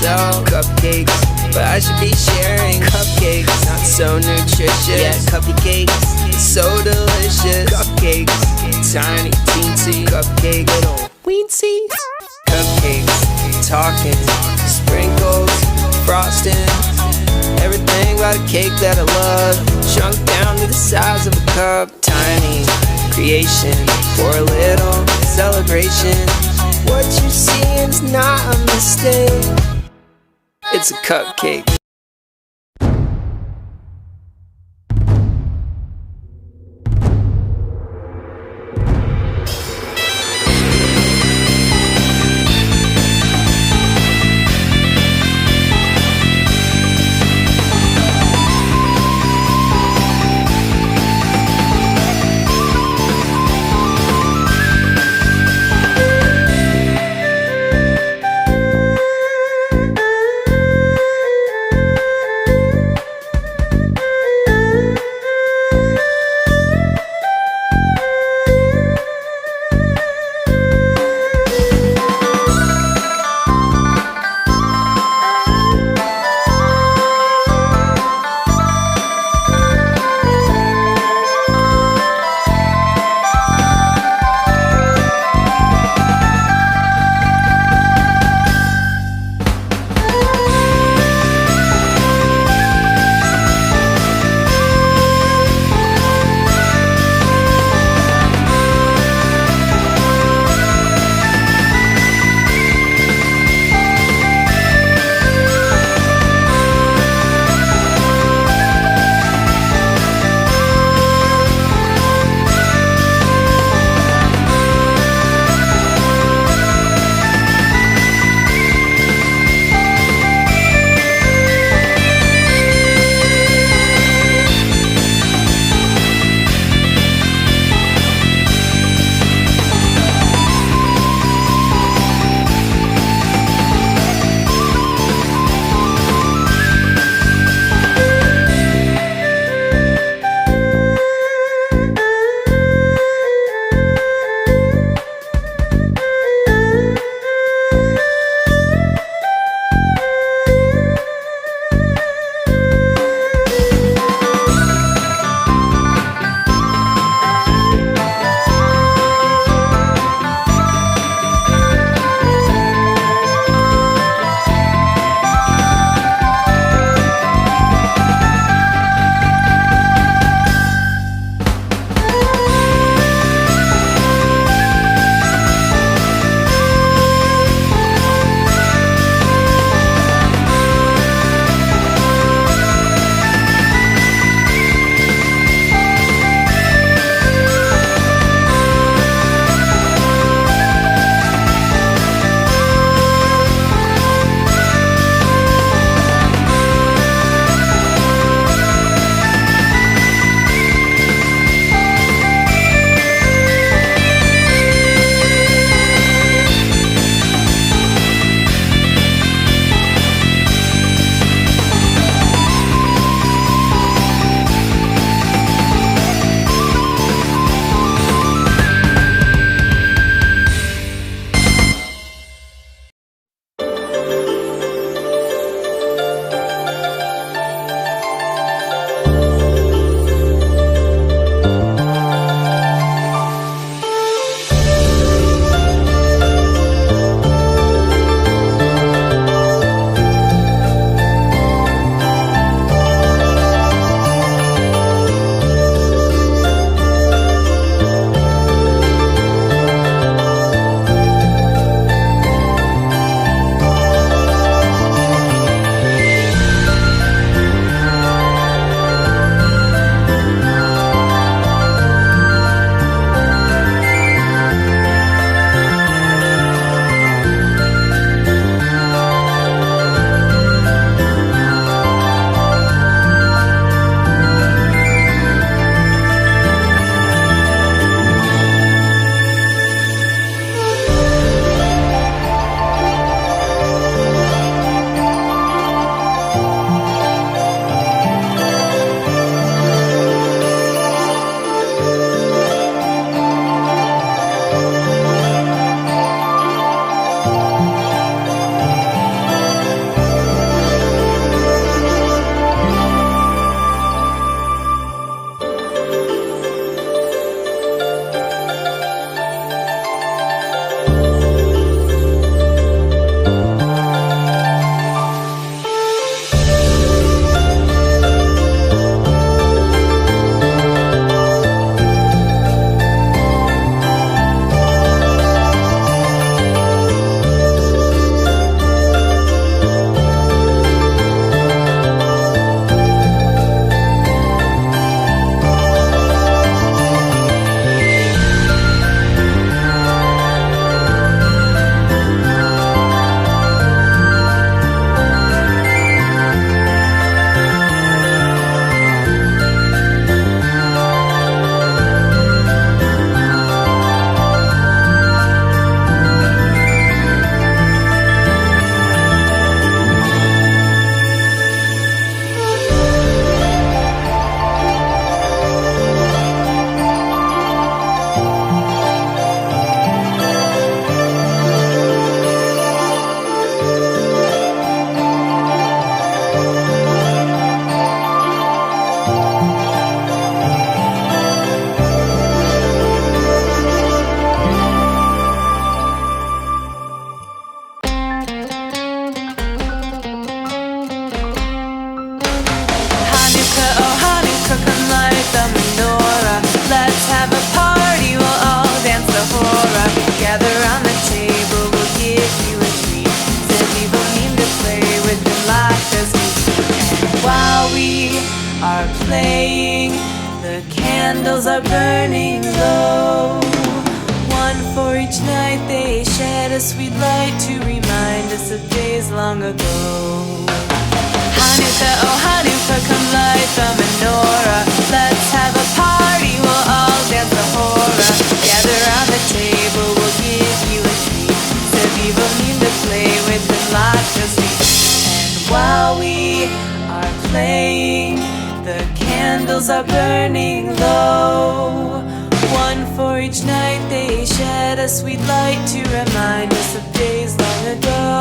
myself. Cupcakes, but I should be sharing. Cupcakes, not so nutritious. Yeah, cupcakes, so delicious. Cupcakes, tiny, teensy. Cupcake, little weensy. Cupcakes, talking, sprinkles, frosting. Everything about a cake that I love, shrunk down to the size of a cup. Tiny creation for a little celebration. What you're seeing is not a mistake. It's a cupcake. Hanukkah, oh Hanukkah, come light the menorah. Let's have a party, we'll all dance the hora. Gather round the table, we'll give you a treat. Zevivim need to play with the latkes. And while we are playing, the candles are burning low. One for each night they shed a sweet light to remind us of days long ago. Hanukkah, oh Hanukkah, come light the menorah. Let's have a party, we'll all dance the hora. Gather round the table, we'll give you a treat. Zevivim need to play with the latkes. And while we are playing, the candles are burning low. One for each night they shed a sweet light to remind us of days long ago.